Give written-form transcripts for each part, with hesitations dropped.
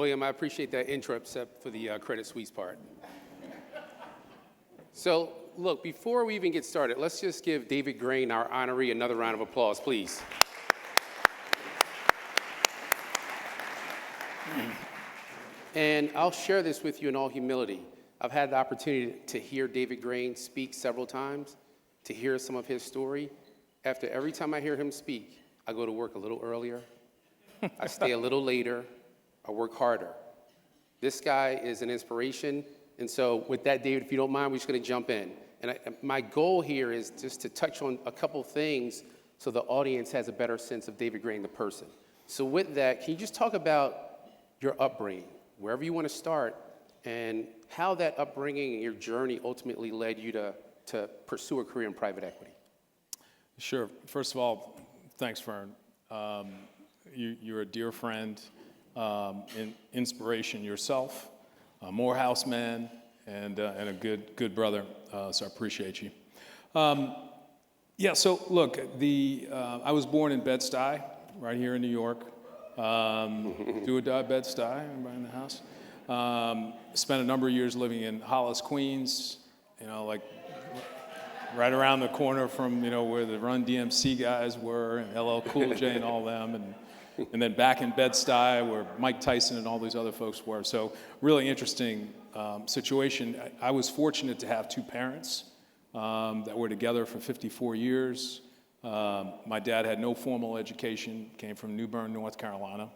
William, I appreciate that intro, except for the Credit Suisse part. So, look, before we even get started, let's just give David Grain, our honoree, another round of applause, please. And I'll share this with you in all humility. I've had the opportunity to hear David Grain speak several times, to hear some of his story. After every time I hear him speak, I go to work a little earlier, I stay a little later, I work harder. This guy is an inspiration. And so with that, David, if you don't mind, we're just going to jump in. And my goal here is just to touch on a couple things so the audience has a better sense of David Grain, the person. So with that, can you just talk about your upbringing, wherever you want to start, and how that upbringing and your journey ultimately led you to pursue a career in private equity? Sure. First of all, thanks, Fern. You're a dear friend, an inspiration yourself, a Morehouse man, and a good brother. So I appreciate you. Yeah. So look, I was born in Bed-Stuy, right here in New York. Do or die Bed-Stuy. Everybody in the house. Spent a number of years living in Hollis, Queens. Like right around the corner from where the Run DMC guys were, and LL Cool J and all them, and then back in Bed-Stuy where Mike Tyson and all these other folks were. So really interesting situation. I was fortunate to have two parents that were together for 54 years. My dad had no formal education, came from New Bern, North Carolina,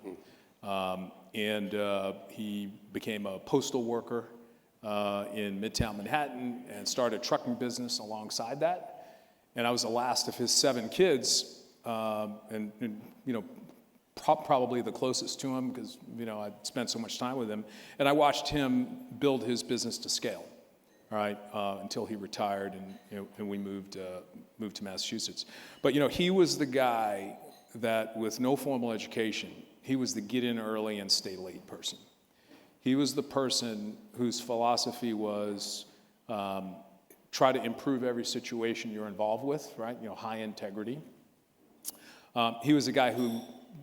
and he became a postal worker in Midtown Manhattan and started a trucking business alongside that. And I was the last of his 7 kids, and probably the closest to him because I spent so much time with him. And I watched him build his business to scale, right, until he retired, and we moved to Massachusetts. But he was the guy that, with no formal education, he was the get in early and stay late person. He was the person whose philosophy was try to improve every situation you're involved with, right? High integrity. He was a guy who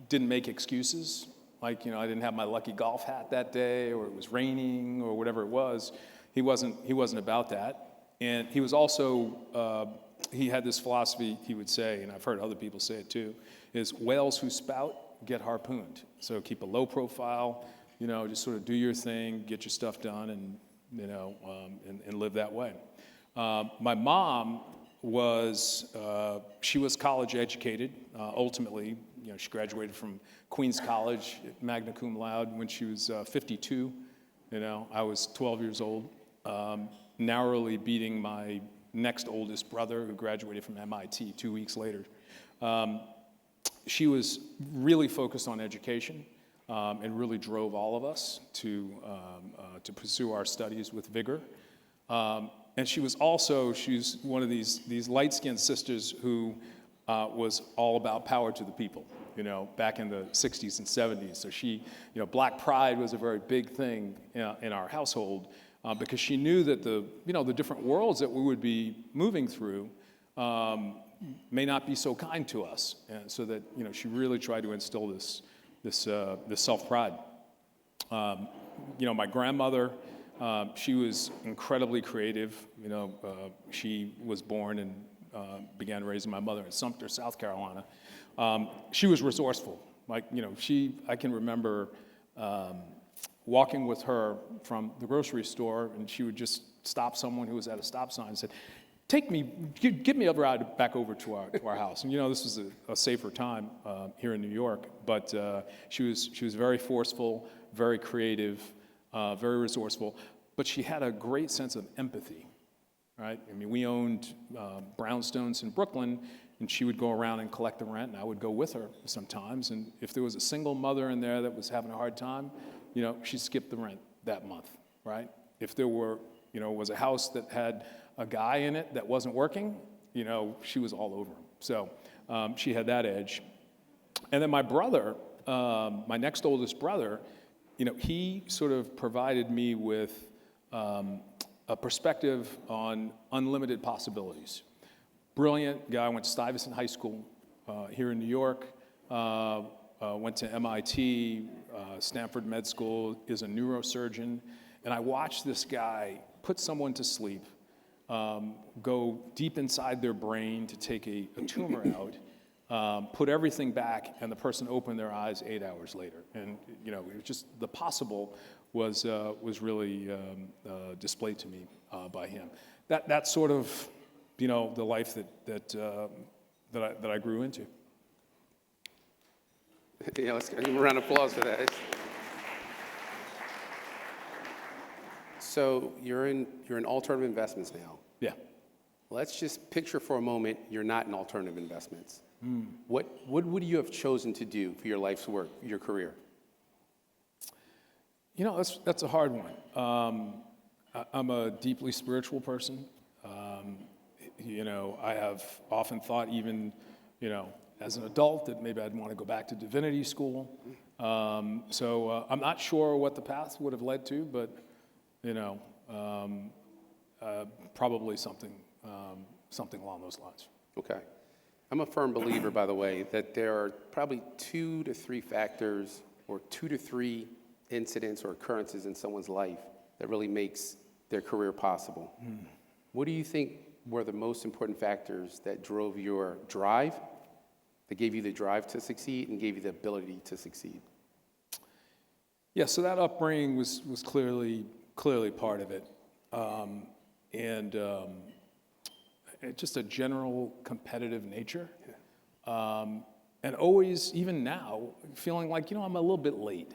didn't make excuses, like I didn't have my lucky golf hat that day, or it was raining, or whatever it was. He wasn't about that. And he was also he had this philosophy. He would say, and I've heard other people say it too, is whales who spout get harpooned. So keep a low profile. Just sort of do your thing, get your stuff done, and live that way. My mom was, she was college educated. Ultimately, she graduated from Queens College, magna cum laude, when she was 52. I was 12 years old, narrowly beating my next oldest brother, who graduated from MIT 2 weeks later. She was really focused on education. And really drove all of us to pursue our studies with vigor. And she's one of these light-skinned sisters who was all about power to the people, back in the 60s and 70s. So she, Black pride was a very big thing in our household because she knew that the different worlds that we would be moving through may not be so kind to us. And so that, she really tried to instill this self-pride. My grandmother, she was incredibly creative. She was born and began raising my mother in Sumter, South Carolina. She was resourceful. I can remember walking with her from the grocery store, and she would just stop someone who was at a stop sign and said, give me a ride back over to our house. And this was a safer time here in New York, but she was very forceful, very creative, very resourceful, but she had a great sense of empathy, right? We owned brownstones in Brooklyn, and she would go around and collect the rent, and I would go with her sometimes. And if there was a single mother in there that was having a hard time, she'd skip the rent that month, right? If there was a house that had a guy in it that wasn't working, she was all over him. So she had that edge. And then my brother, my next oldest brother, he sort of provided me with a perspective on unlimited possibilities. Brilliant guy, went to Stuyvesant High School here in New York, went to MIT, Stanford Med School, is a neurosurgeon, and I watched this guy put someone to sleep, go deep inside their brain to take a tumor out, put everything back, and the person opened their eyes 8 hours later. And it was just the possible was really displayed to me by him. That's sort of the life that I grew into. Yeah, let's give him a round of applause for that. So you're in alternative investments now. Yeah. Let's just picture for a moment you're not in alternative investments. What would you have chosen to do for your life's work, your career? That's a hard one. I'm a deeply spiritual person. I have often thought even, as an adult that maybe I'd want to go back to divinity school. So I'm not sure what the path would have led to, but, probably something along those lines. Okay. I'm a firm believer, by the way, that there are probably 2 to 3 factors or 2 to 3 incidents or occurrences in someone's life that really makes their career possible. What do you think were the most important factors that drove your drive, that gave you the drive to succeed and gave you the ability to succeed? Yeah, so that upbringing was clearly part of it. Just a general competitive nature. And always, even now, feeling like, I'm a little bit late.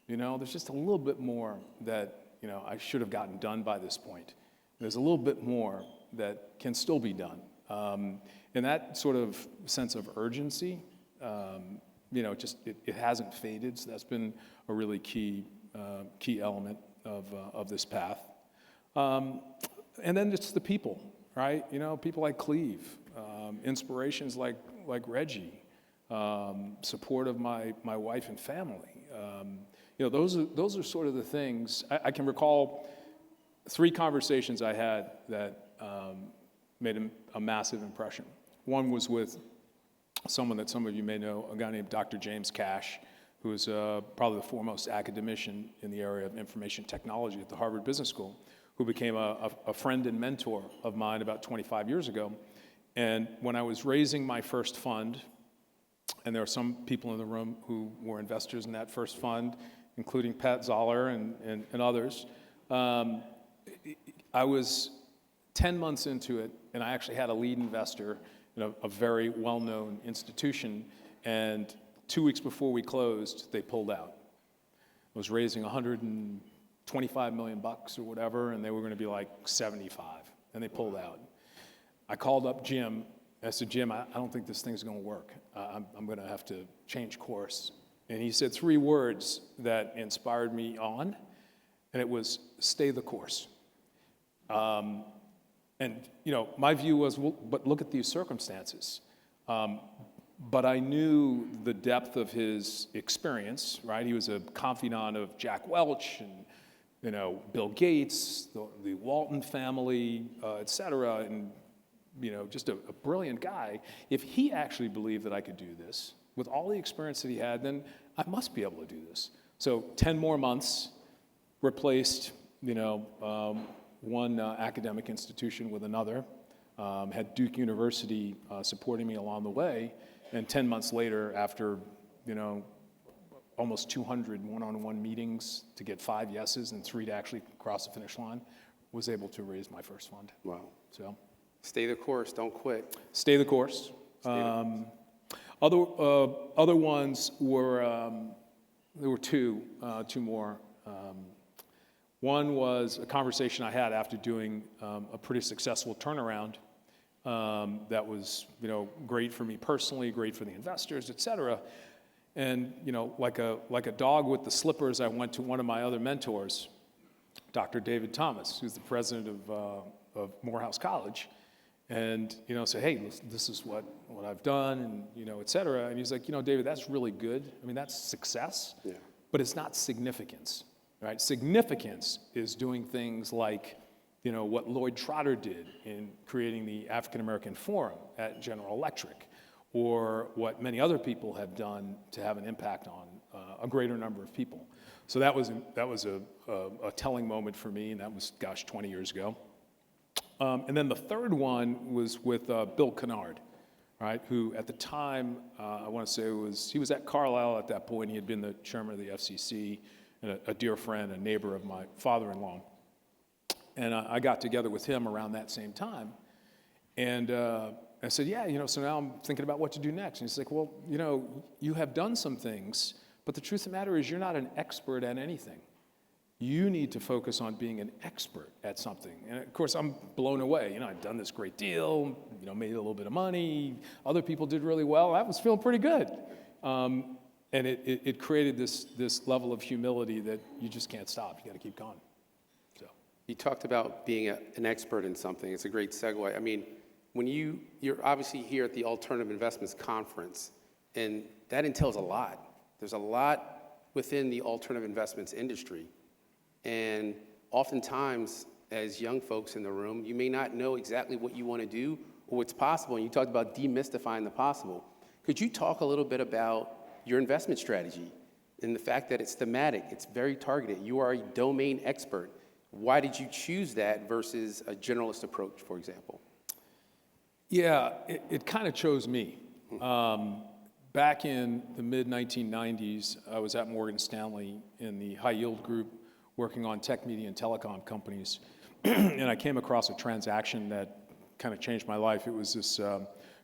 There's just a little bit more that, I should have gotten done by this point. There's a little bit more that can still be done. And that sort of sense of urgency, it hasn't faded. So that's been a really key element of this path. And then it's the people, right? People like Cleve, inspirations like Reggie, support of my wife and family. Those are sort of the things. I can recall 3 conversations I had that made a massive impression. One was with someone that some of you may know, a guy named Dr. James Cash, who is probably the foremost academician in the area of information technology at the Harvard Business School, who became a friend and mentor of mine about 25 years ago. And when I was raising my first fund, and there are some people in the room who were investors in that first fund, including Pat Zoller and others, I was 10 months into it, and I actually had a lead investor in a very well-known institution, and 2 weeks before we closed, they pulled out. I was raising $125 million or whatever, and they were going to be like 75, and they pulled out. I called up Jim. I said, Jim, I don't think this thing's going to work. I'm going to have to change course. And he said 3 words that inspired me on, and it was, stay the course. And, my view was, well, but look at these circumstances. But I knew the depth of his experience, right? He was a confidant of Jack Welch and, Bill Gates, the Walton family, et cetera, and, just a brilliant guy. If he actually believed that I could do this, with all the experience that he had, then I must be able to do this. So 10 more months, replaced, one academic institution with another, had Duke University supporting me along the way, and 10 months later, after, almost 200 one-on-one meetings to get 5 yeses and 3 to actually cross the finish line, was able to raise my first fund. Wow. So, stay the course, don't quit. Stay the course. Other ones were, there were two more. One was a conversation I had after doing a pretty successful turnaround that was, great for me personally, great for the investors, et cetera. And, like a dog with the slippers, I went to one of my other mentors, Dr. David Thomas, who's the president of Morehouse College, and, said, hey, this is what I've done, and, et cetera. And he's like, David, that's really good. I mean, that's success, yeah, but it's not significance. Right? Significance is doing things like, what Lloyd Trotter did in creating the African American Forum at General Electric, or what many other people have done to have an impact a greater number of people. So that was a telling moment for me, and that was, gosh, 20 years ago. And then the third one was with Bill Kennard, right, who at the time, I want to say he was at Carlisle at that point. He had been the chairman of the FCC, and a dear friend, a neighbor of my father-in-law. And I got together with him around that same time. And I said, yeah, so now I'm thinking about what to do next. And he's like, well, you have done some things, but the truth of the matter is you're not an expert at anything. You need to focus on being an expert at something. And of course, I'm blown away. I've done this great deal, made a little bit of money. Other people did really well. I was feeling pretty good. And it created this level of humility that you just can't stop. You got to keep going. So You talked about being an expert in something. It's a great segue. I mean, when you're obviously here at the Alternative Investments Conference, and that entails a lot. There's a lot within the alternative investments industry. And oftentimes, as young folks in the room, you may not know exactly what you want to do or what's possible. And you talked about demystifying the possible. Could you talk a little bit about your investment strategy and the fact that it's thematic, it's very targeted, you are a domain expert? Why did you choose that versus a generalist approach, for example? Yeah, it kind of chose me. Back in the mid-1990s, I was at Morgan Stanley in the high yield group working on tech, media, and telecom companies. And I came across a transaction that kind of changed my life. It was this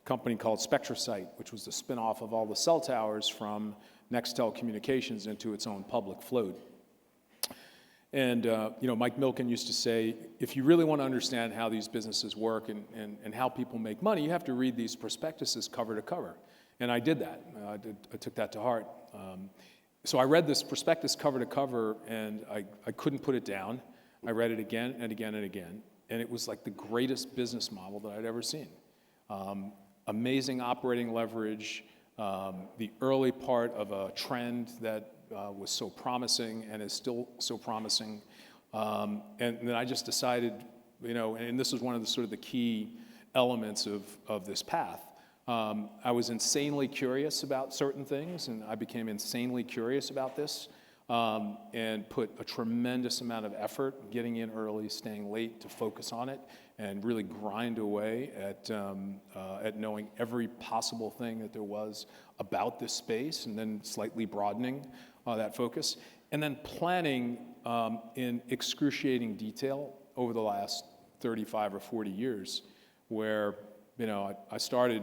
company called SpectraSite, which was the spinoff of all the cell towers from Nextel Communications into its own public float. And Mike Milken used to say, if you really want to understand how these businesses work and how people make money, you have to read these prospectuses cover to cover. And I did that. I took that to heart. So I read this prospectus cover to cover, and I couldn't put it down. I read it again and again and again, and it was like the greatest business model that I'd ever seen. Amazing operating leverage, the early part of a trend that was so promising and is still so promising. And then I just decided, and this was one of the sort of the key elements of this path. I was insanely curious about certain things, and I became insanely curious about this, and put a tremendous amount of effort getting in early, staying late to focus on it, and really grind away at knowing every possible thing that there was about this space, and then slightly broadening that focus, and then planning in excruciating detail over the last 35 or 40 years, where I started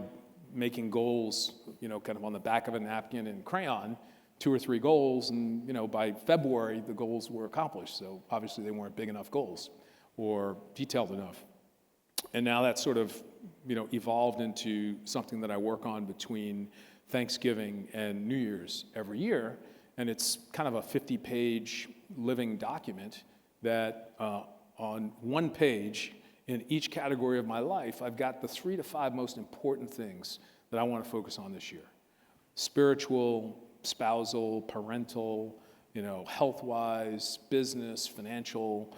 making goals, kind of on the back of a napkin in crayon, 2 or 3 goals, and by February the goals were accomplished. So obviously they weren't big enough goals or detailed enough. And now that's sort of evolved into something that I work on between Thanksgiving and New Year's every year, and it's kind of a 50-page living document that on one page in each category of my life, I've got the 3 to 5 most important things that I want to focus on this year: spiritual, spousal, parental, health-wise, business, financial,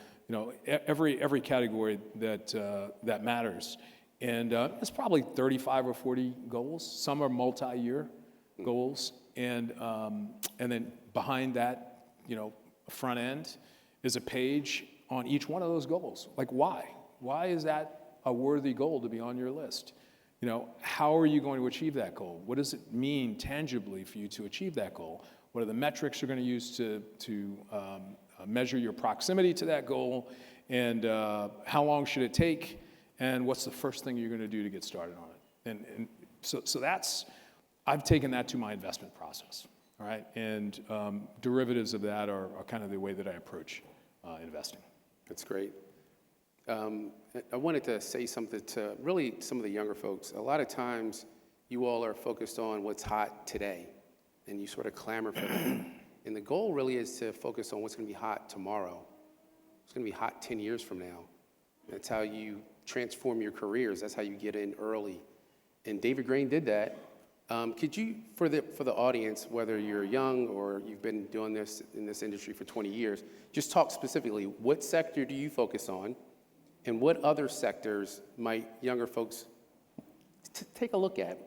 every category that matters. And it's probably 35 or 40 goals. Some are multi-year goals, and then behind that, front end is a page on each one of those goals. Like, why? Why is that a worthy goal to be on your list? How are you going to achieve that goal? What does it mean tangibly for you to achieve that goal? What are the metrics you're going to use to measure your proximity to that goal? And how long should it take? And what's the first thing you're going to do to get started on it? And so that's, I've taken that to my investment process, all right? And derivatives of that are kind of the way that I approach investing. That's great. I wanted to say something to really some of the younger folks. A lot of times you all are focused on what's hot today, and you sort of clamor for that. And the goal really is to focus on what's going to be hot tomorrow. It's going to be hot 10 years from now. That's how you transform your careers. That's how you get in early. And David Grain did that. Could you, for the audience, whether you're young or you've been doing this in this industry for 20 years, just talk specifically, what sector do you focus on? And what other sectors might younger folks take a look at?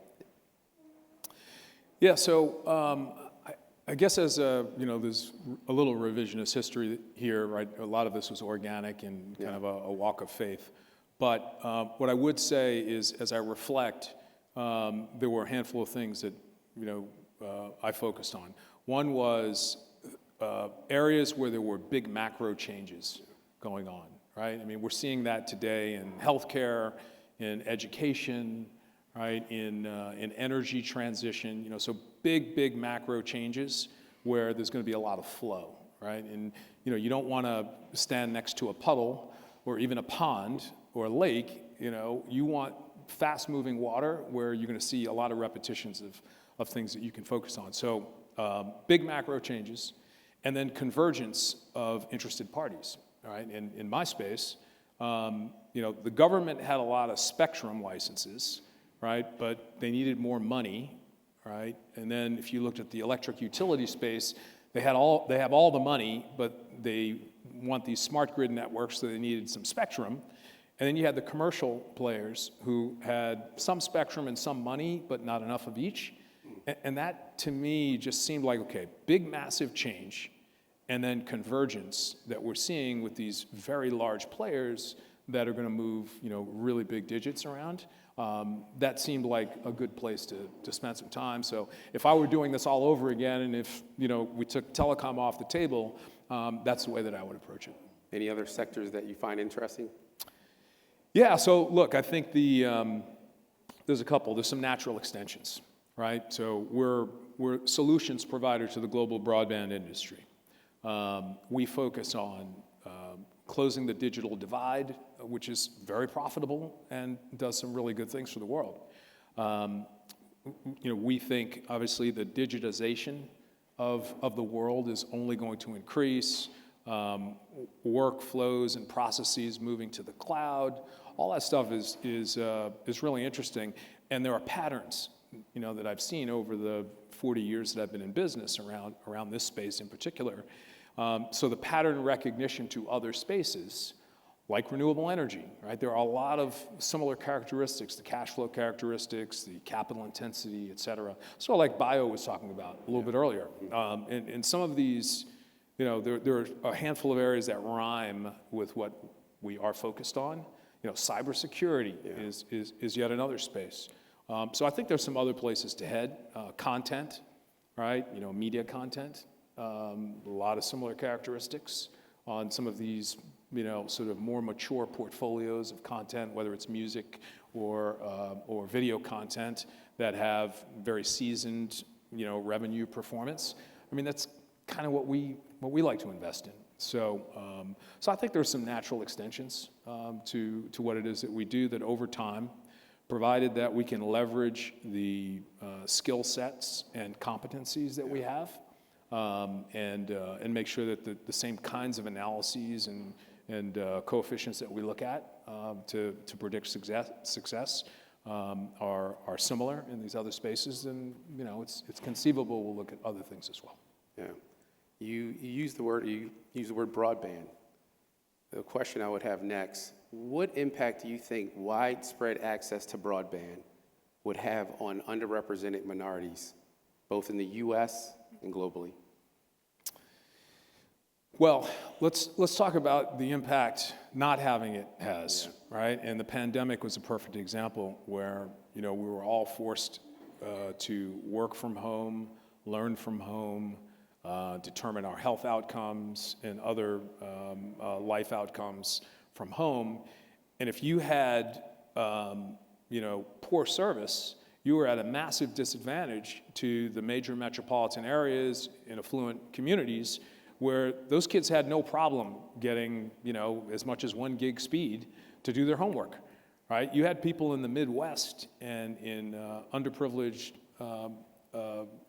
Yeah, so I guess as there's a little revisionist history here, right? A lot of this was organic and kind of a walk of faith. But what I would say is, as I reflect, there were a handful of things that, I focused on. One was areas where there were big macro changes going on, right? I mean, we're seeing that today in healthcare, in education, right? In energy transition, so big macro changes where there's going to be a lot of flow, right? And you don't want to stand next to a puddle or even a pond or a lake. You want fast-moving water where you're going to see a lot of repetitions of things that you can focus on. So big macro changes, and then convergence of interested parties. All right, in my space, the government had a lot of spectrum licenses, right? But they needed more money, right? And then if you looked at the electric utility space, they have all the money, but they want these smart grid networks, so they needed some spectrum. And then you had the commercial players who had some spectrum and some money, but not enough of each. And that, to me, just seemed like, okay, big, massive change, and then convergence that we're seeing with these very large players that are going to move, really big digits around. That seemed like a good place to spend some time. So if I were doing this all over again, and if we took telecom off the table, that's the way that I would approach it. Any other sectors that you find interesting? Yeah. So look, I think there's a couple. There's some natural extensions, right? So we're solutions provider to the global broadband industry. We focus on closing the digital divide, which is very profitable and does some really good things for the world. We think, obviously, the digitization of the world is only going to increase. Workflows and processes moving to the cloud, all that stuff is really interesting. And there are patterns, that I've seen over the 40 years that I've been in business around this space in particular. So the pattern recognition to other spaces, like renewable energy, right? There are a lot of similar characteristics, the cash flow characteristics, the capital intensity, et cetera. So like Bio was talking about a little bit earlier. And some of these, there are a handful of areas that rhyme with what we are focused on. Cybersecurity is yet another space. So I think there's some other places to head. Content, right? Media content. A lot of similar characteristics on some of these, sort of more mature portfolios of content, whether it's music or video content that have very seasoned, revenue performance. I mean, that's kind of what we like to invest in. So I think there's some natural extensions to what it is that we do that over time, provided that we can leverage the skill sets and competencies that we have. And make sure that the same kinds of analyses and coefficients that we look at to predict success are similar in these other spaces, then it's conceivable we'll look at other things as well. Yeah, you use the word broadband. The question I would have next: what impact do you think widespread access to broadband would have on underrepresented minorities, both in the U.S. and globally? Well, let's talk about the impact not having it has, right? And the pandemic was a perfect example where, we were all forced to work from home, learn from home, determine our health outcomes and other life outcomes from home. And if you had, poor service, you were at a massive disadvantage to the major metropolitan areas in affluent communities where those kids had no problem getting, as much as 1 gig speed to do their homework, right? You had people in the Midwest and in underprivileged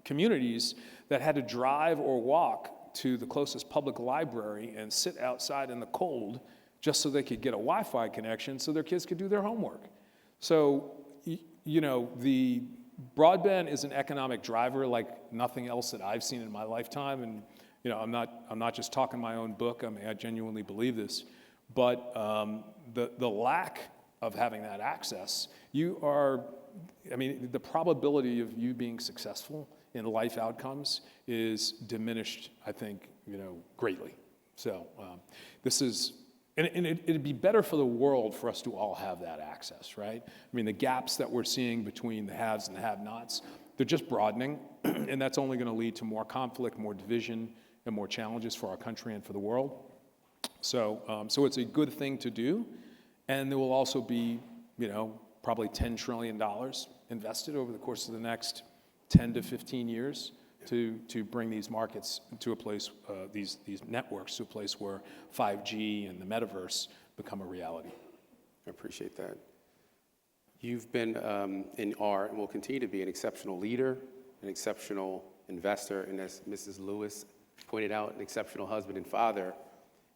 communities that had to drive or walk to the closest public library and sit outside in the cold just so they could get a Wi-Fi connection so their kids could do their homework. So, the broadband is an economic driver like nothing else that I've seen in my lifetime. And, I'm not just talking my own book. I mean, I genuinely believe this. But the lack of having that access, the probability of you being successful in life outcomes is diminished, I think, greatly. So this is, and it'd be better for the world for us to all have that access, right? I mean, the gaps that we're seeing between the haves and the have-nots, they're just broadening, and that's only going to lead to more conflict, more division, and more challenges for our country and for the world. So it's a good thing to do, and there will also be, probably $10 trillion invested over the course of the next 10 to 15 years to bring these markets to a place, these networks to a place where 5G and the metaverse become a reality. I appreciate that. You've been and will continue to be an exceptional leader, an exceptional investor, and as Mrs. Lewis pointed out, an exceptional husband and father.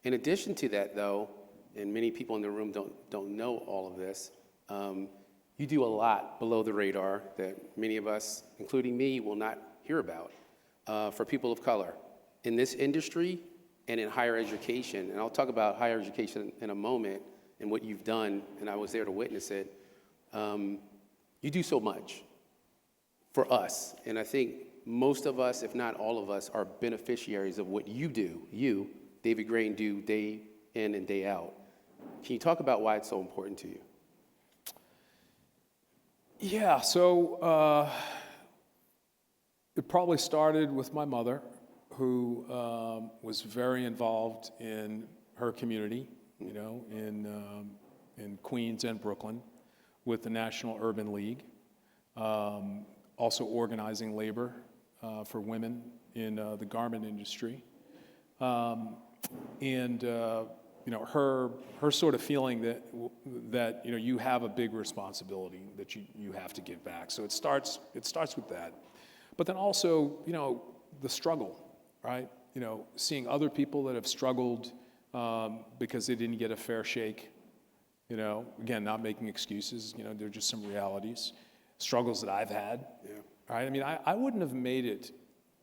In addition to that, though, and many people in the room don't know all of this, you do a lot below the radar that many of us, including me, will not hear about for people of color in this industry and in higher education. And I'll talk about higher education in a moment and what you've done, and I was there to witness it. You do so much for us, and I think most of us, if not all of us, are beneficiaries of what you do, David Grain, do day in and day out. Can you talk about why it's so important to you? Yeah, so it probably started with my mother, who was very involved in her community, in Queens and Brooklyn, with the National Urban League, also organizing labor for women in the garment industry. Her sort of feeling that you have a big responsibility that you have to give back. So it starts with that, but then also the struggle, right? Seeing other people that have struggled because they didn't get a fair shake. Again, not making excuses. They're just some realities, struggles that I've had. Yeah. Right? I mean, I wouldn't have made it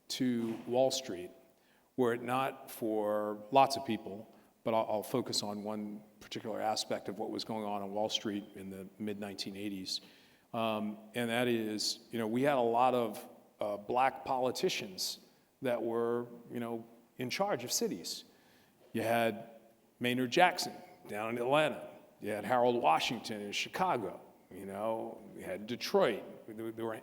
to Wall Street were it not for lots of people, but I'll focus on one particular aspect of what was going on Wall Street in the mid-1980s. And that is, we had a lot of black politicians that were, in charge of cities. You had Maynard Jackson down in Atlanta. You had Harold Washington in Chicago. You had Detroit. There were,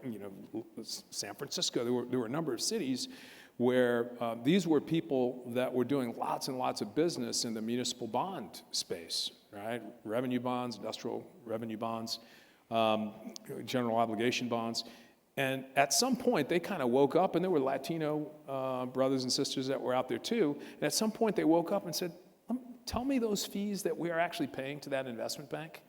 San Francisco. There were a number of cities where these were people that were doing lots and lots of business in the municipal bond space, right? Revenue bonds, industrial revenue bonds, general obligation bonds. And at some point, they kind of woke up, and there were Latino brothers and sisters that were out there too. And at some point, they woke up and said, tell me those fees that we are actually paying to that investment bank.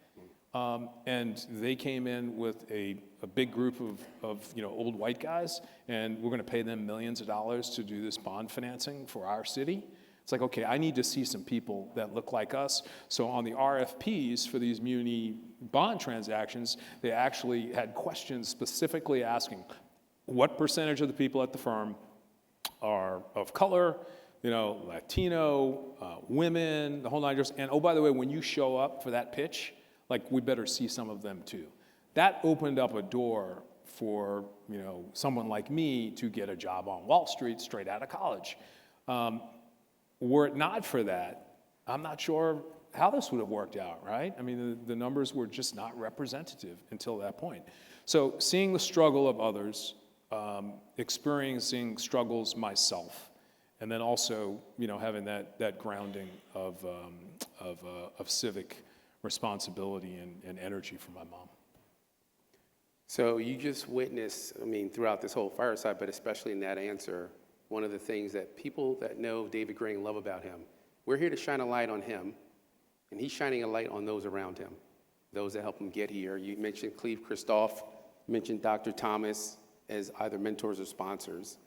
And they came in with a big group of old white guys, and we're going to pay them millions of dollars to do this bond financing for our city. It's like, okay, I need to see some people that look like us. So on the RFPs for these muni bond transactions, they actually had questions specifically asking, what percentage of the people at the firm are of color, Latino, women, the whole nine yards. And oh, by the way, when you show up for that pitch, we better see some of them too. That opened up a door for someone like me to get a job on Wall Street straight out of college. Were it not for that, I'm not sure how this would have worked out, right? I mean, the numbers were just not representative until that point. So seeing the struggle of others, experiencing struggles myself, and then also having that grounding of civic responsibility and energy from my mom. So you just witnessed, throughout this whole fireside, but especially in that answer, one of the things that people that know David Grain love about him. We're here to shine a light on him, and he's shining a light on those around him, those that help him get here. You mentioned Cleve Christoph, mentioned Dr. Thomas as either mentors or sponsors.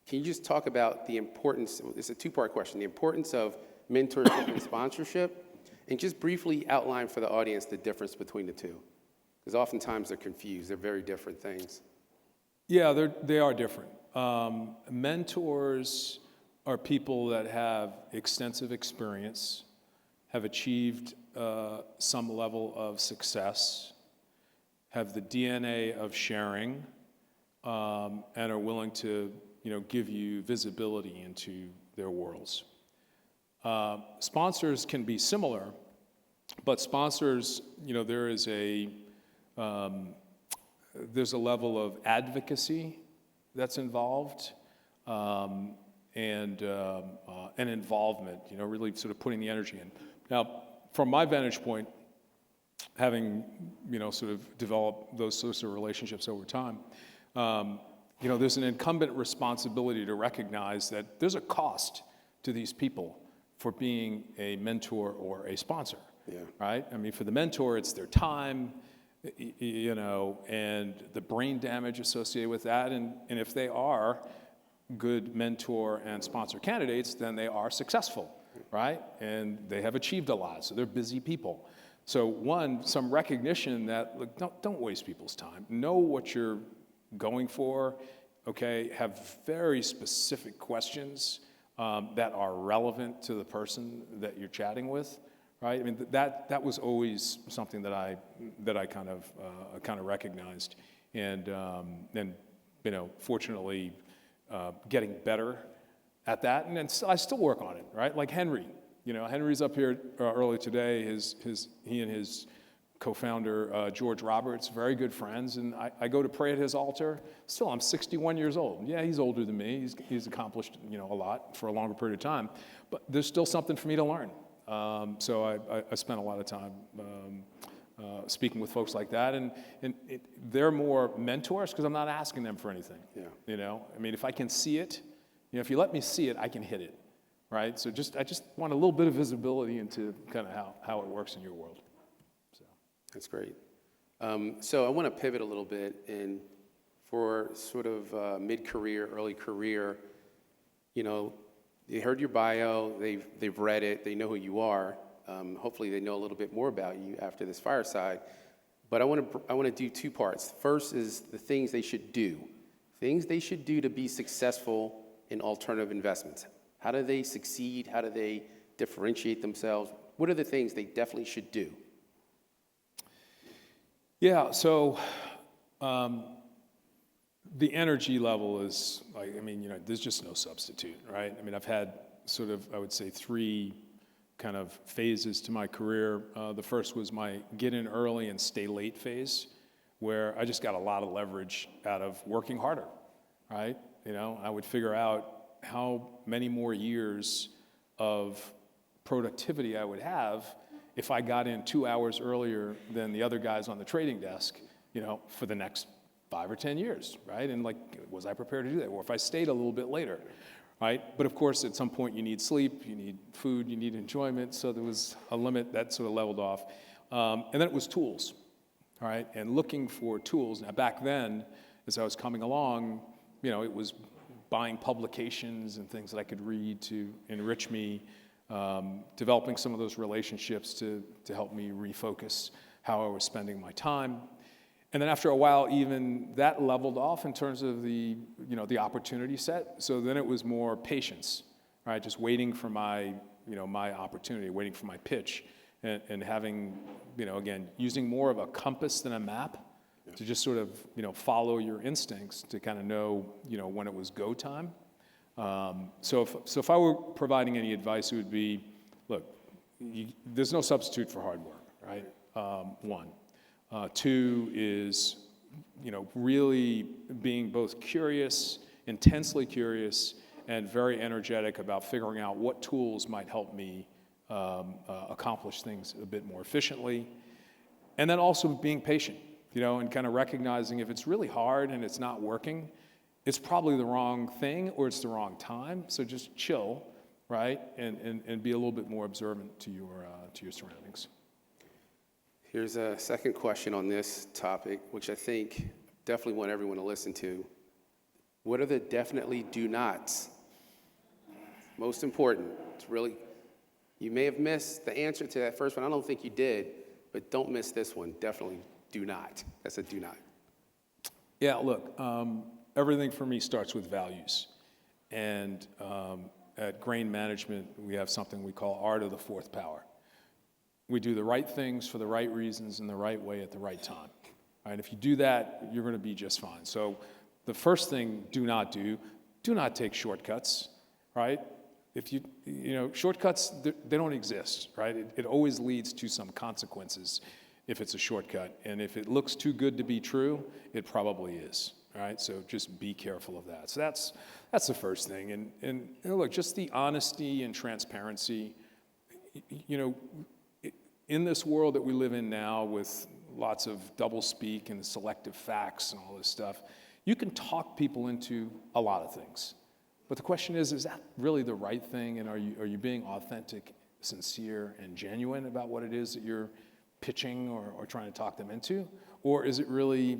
Can you just talk about the importance, it's a two-part question, the importance of mentorship and sponsorship, and just briefly outline for the audience the difference between the two? Because oftentimes they're confused. They're very different things. Yeah, they are different. Mentors are people that have extensive experience, have achieved some level of success, have the DNA of sharing, and are willing to, give you visibility into their worlds. Sponsors can be similar, but sponsors, there's a level of advocacy that's involved, and involvement, really sort of putting the energy in. Now, from my vantage point, having, sort of developed those sorts of relationships over time, there's an incumbent responsibility to recognize that there's a cost to these people for being a mentor or a sponsor, right? I mean, for the mentor, it's their time, and the brain damage associated with that. And if they are good mentor and sponsor candidates, then they are successful, right? And they have achieved a lot, so they're busy people. So some recognition that, look, don't waste people's time. Know what you're going for, okay? Have very specific questions that are relevant to the person that you're chatting with, right? I mean, that was always something that I kind of recognized, and fortunately, getting better at that, and then I still work on it, right? Like Henry, Henry's up here early today. He and his co-founder George Roberts, very good friends, and I go to pray at his altar. Still, I'm 61 years old. Yeah, he's older than me. He's accomplished a lot for a longer period of time, but there's still something for me to learn. So I spent a lot of time speaking with folks like that, and they're more mentors because I'm not asking them for anything. Yeah. I mean, if I can see it, if you let me see it, I can hit it, right? So I just want a little bit of visibility into kind of how it works in your world. So that's great. So I want to pivot a little bit, and for sort of mid-career, early career, they heard your bio, they've read it, they know who you are. Hopefully they know a little bit more about you after this fireside. But I want to do two parts. First is the things they should do. Things they should do to be successful in alternative investments. How do they succeed? How do they differentiate themselves? What are the things they definitely should do? Yeah, so the energy level is, there's just no substitute, right? I mean, I've had sort of, I would say, three kind of phases to my career. The first was my get in early and stay late phase, where I just got a lot of leverage out of working harder, right? I would figure out how many more years of productivity I would have if I got in 2 hours earlier than the other guys on the trading desk, for the next 5 or 10 years, right? And was I prepared to do that? Or if I stayed a little bit later, right? But of course, at some point you need sleep, you need food, you need enjoyment, so there was a limit that sort of leveled off. And then it was tools, all right? And looking for tools. Now back then, as I was coming along, it was buying publications and things that I could read to enrich me, developing some of those relationships to help me refocus how I was spending my time. And then after a while, even that leveled off in terms of the opportunity set. So then it was more patience, right? Just waiting for my opportunity, waiting for my pitch, and having, again, using more of a compass than a map to just sort of, follow your instincts to kind of know, when it was go time. So if I were providing any advice, it would be, look, there's no substitute for hard work, right? One. Two is, really being both curious, intensely curious, and very energetic about figuring out what tools might help me accomplish things a bit more efficiently. And then also being patient, and kind of recognizing if it's really hard and it's not working, it's probably the wrong thing or it's the wrong time. So just chill, right? And be a little bit more observant to your surroundings. Here's a second question on this topic, which I think definitely want everyone to listen to. What are the definitely do nots? Most important. It's really, you may have missed the answer to that first one. I don't think you did, but don't miss this one. Definitely do not. That's a do not. Yeah, look, everything for me starts with values. And at Grain Management, we have something we call art of the fourth power. We do the right things for the right reasons in the right way at the right time. Right? If you do that, you're going to be just fine. So the first thing do not take shortcuts, right? If shortcuts, they don't exist, right? It always leads to some consequences if it's a shortcut. And if it looks too good to be true, it probably is, right? So just be careful of that. So that's the first thing. And look, just the honesty and transparency, in this world that we live in now with lots of doublespeak and selective facts and all this stuff, you can talk people into a lot of things. But the question is that really the right thing? And are you being authentic, sincere, and genuine about what it is that you're pitching or trying to talk them into? Or is it really,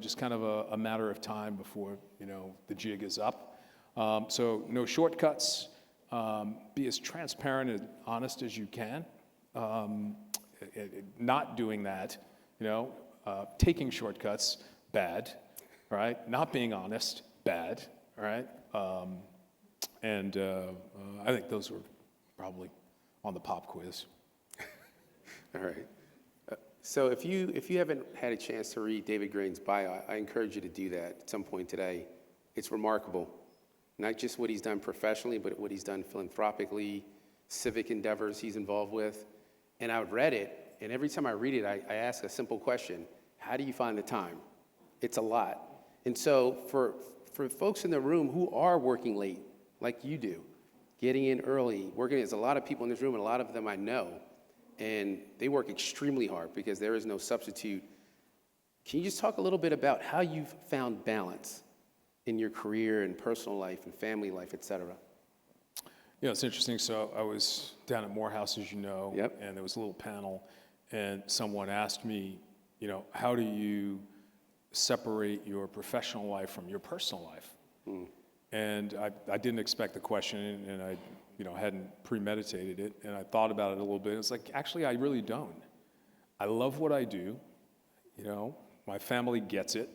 just kind of a matter of time before, the jig is up? So no shortcuts. Be as transparent and honest as you can. Not doing that, taking shortcuts, bad, right? Not being honest, bad, right? And I think those were probably on the pop quiz. All right. So if you haven't had a chance to read David Grain's bio, I encourage you to do that at some point today. It's remarkable. Not just what he's done professionally, but what he's done philanthropically, civic endeavors he's involved with. And I've read it, and every time I read it, I ask a simple question. How do you find the time? It's a lot. And so for folks in the room who are working late, like you do, getting in early, there's a lot of people in this room, and a lot of them I know, and they work extremely hard because there is no substitute. Can you just talk a little bit about how you've found balance in your career and personal life and family life, et cetera? Yeah, it's interesting. So I was down at Morehouse, as you know, Yep. And there was a little panel, and someone asked me, how do you separate your professional life from your personal life? And I didn't expect the question, and I hadn't premeditated it, and I thought about it a little bit. It's like, actually, I really don't. I love what I do. My family gets it.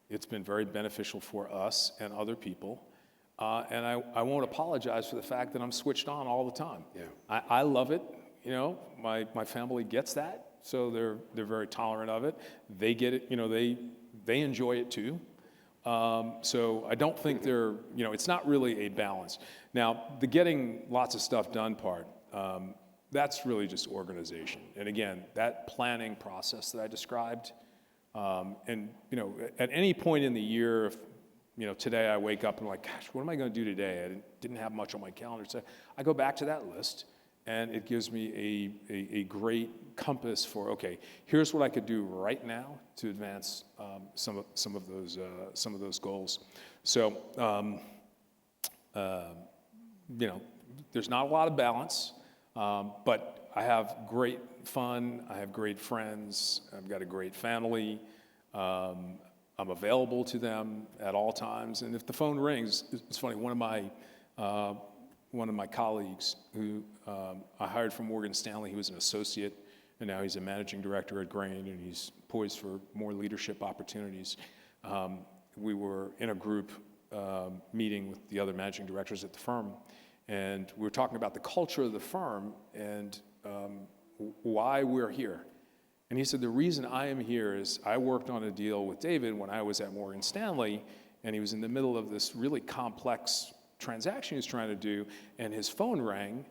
It's been very beneficial for us and other people. And I won't apologize for the fact that I'm switched on all the time. Yeah. I love it. My family gets that, so they're very tolerant of it. They get it. They enjoy it too. So I don't think it's not really a balance. Now, the getting lots of stuff done part, that's really just organization. And again, that planning process that I described, and at any point in the year, if today I wake up and I'm like, gosh, what am I going to do today? I didn't have much on my calendar. So I go back to that list, and it gives me a great compass for, okay, here's what I could do right now to advance some of those goals. So there's not a lot of balance, but I have great fun. I have great friends. I've got a great family. I'm available to them at all times. And if the phone rings, it's funny, one of my colleagues who I hired from Morgan Stanley, he was an associate, and now he's a managing director at Grain, and he's poised for more leadership opportunities. We were in a group meeting with the other managing directors at the firm, and we were talking about the culture of the firm and why we're here. And he said, the reason I am here is I worked on a deal with David when I was at Morgan Stanley, and he was in the middle of this really complex transaction he was trying to do, and his phone rang,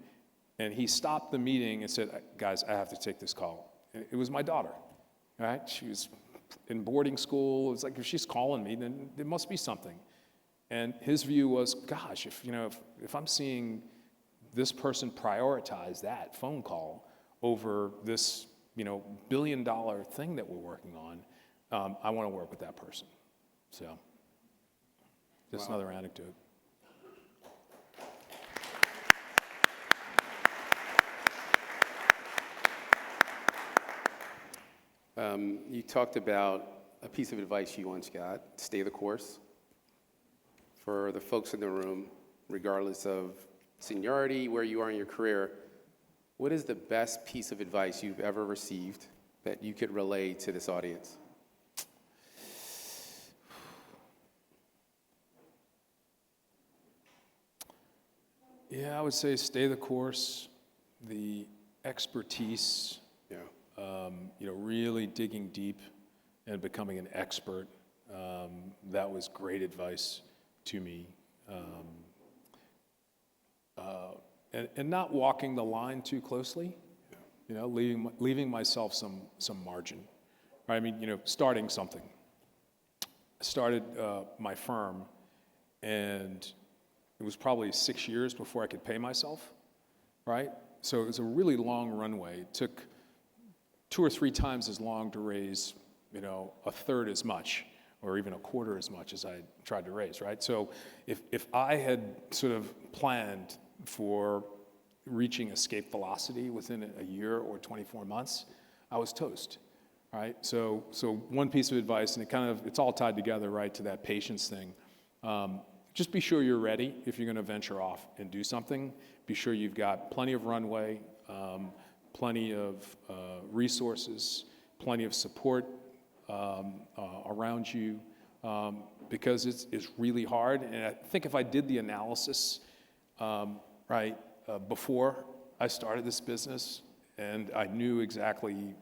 and he stopped the meeting and said, guys, I have to take this call. And it was my daughter, right? She was in boarding school. It was like, if she's calling me, then there must be something. And his view was, gosh, if I'm seeing this person prioritize that phone call over this billion-dollar thing that we're working on, I want to work with that person. So, just Wow. another anecdote. You talked about a piece of advice you once got, stay the course. For the folks in the room, regardless of seniority, where you are in your career, what is the best piece of advice you've ever received that you could relay to this audience? Yeah, I would say stay the course, the expertise, Yeah. really digging deep and becoming an expert That was great advice to me. And not walking the line too closely, you know, leaving myself some margin. Right? I mean, you know, starting something. I started my firm, and it was probably 6 years before I could pay myself, right? So it was a really long runway. It took 2 or 3 times as long to raise, you know, a third as much, or even a quarter as much as I tried to raise, right? So if I had sort of planned for reaching escape velocity within a year or 24 months, I was toast, right? So one piece of advice, and it's all tied together, right, to that patience thing. Just be sure you're ready if you're going to venture off and do something. Be sure you've got plenty of runway, plenty of resources, plenty of support around you, because it's really hard. And I think if I did the analysis before I started this business, and I knew exactly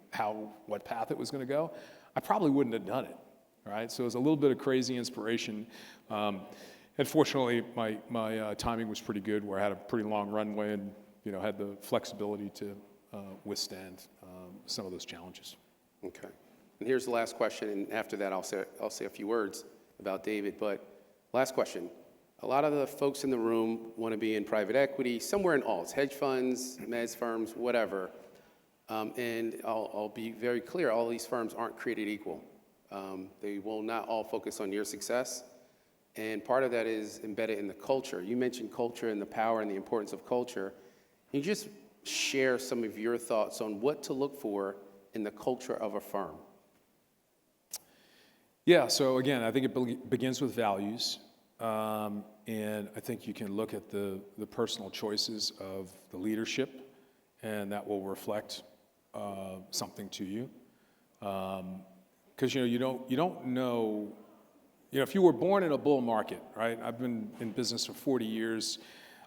what path it was going to go, I probably wouldn't have done it. Right? So it was a little bit of crazy inspiration. And fortunately, my timing was pretty good, where I had a pretty long runway and, you know, had the flexibility to withstand some of those challenges. Okay. And here's the last question, and after that, I'll say a few words about David. But last question. A lot of the folks in the room want to be in private equity, somewhere in alts, hedge funds, mezz firms, whatever. And I'll be very clear, all these firms aren't created equal. They will not all focus on your success. And part of that is embedded in the culture. You mentioned culture and the power and the importance of culture. Can you just share some of your thoughts on what to look for in the culture of a firm? Yeah, so again, I think it begins with values. And I think you can look at the personal choices of the leadership, and that will reflect something to you. Because you don't know, if you were born in a bull market, right? I've been in business for 40 years.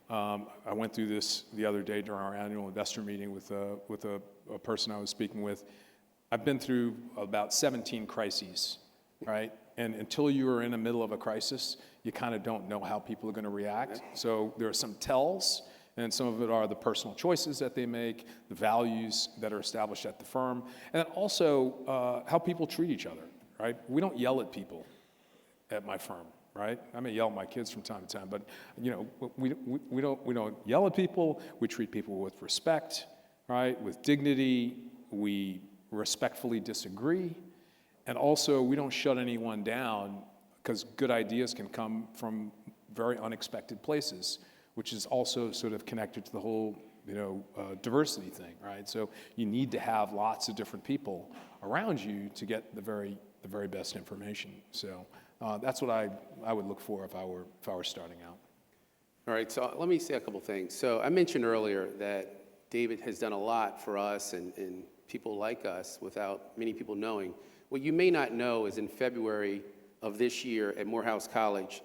I went through this the other day during our annual investor meeting with a person I was speaking with. I've been through about 17 crises, right? And until you are in the middle of a crisis, you kind of don't know how people are going to react. So there are some tells, and some of it are the personal choices that they make, the values that are established at the firm, and then also how people treat each other, right? We don't yell at people at my firm, right? I may yell at my kids from time to time, but we don't yell at people. We treat people with respect, right? With dignity. We respectfully disagree. And also, we don't shut anyone down, because good ideas can come from very unexpected places, which is also sort of connected to the whole, diversity thing, right? So you need to have lots of different people around you to get the very best information. So that's what I would look for if I were starting out. All right, so let me say a couple things. So I mentioned earlier that David has done a lot for us and people like us without many people knowing. What you may not know is in February of this year at Morehouse College,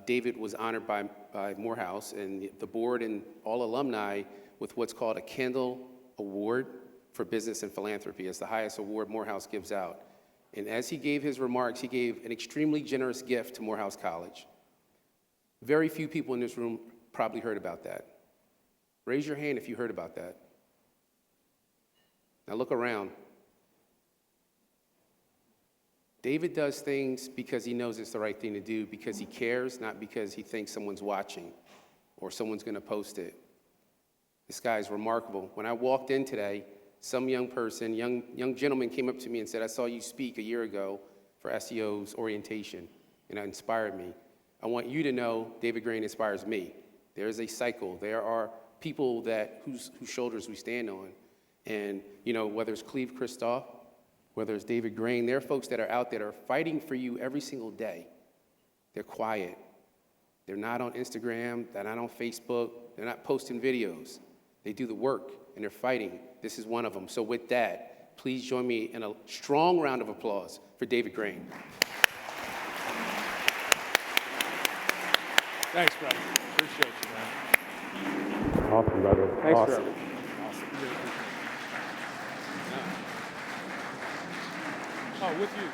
David was honored by Morehouse and the board and all alumni with what's called a Kendall Award for Business and Philanthropy. It's the highest award Morehouse gives out. And as he gave his remarks, he gave an extremely generous gift to Morehouse College. Very few people in this room probably heard about that. Raise your hand if you heard about that. Now look around. David does things because he knows it's the right thing to do, because he cares, not because he thinks someone's watching or someone's going to post it. This guy is remarkable. When I walked in today, some young gentleman came up to me and said, "I saw you speak a year ago for SEO's orientation, and it inspired me." I want you to know David Grain inspires me. There is a cycle. There are people whose shoulders we stand on. And, whether it's Cleve Christoph, whether it's David Grain, there are folks that are out there that are fighting for you every single day. They're quiet. They're not on Instagram. They're not on Facebook. They're not posting videos. They do the work, and they're fighting. This is one of them. So with that, please join me in a strong round of applause for David Grain. Thanks, brother. Appreciate you, man. Awesome, brother. Thanks, awesome. Trevor. Awesome. Really appreciate it. Oh, with you.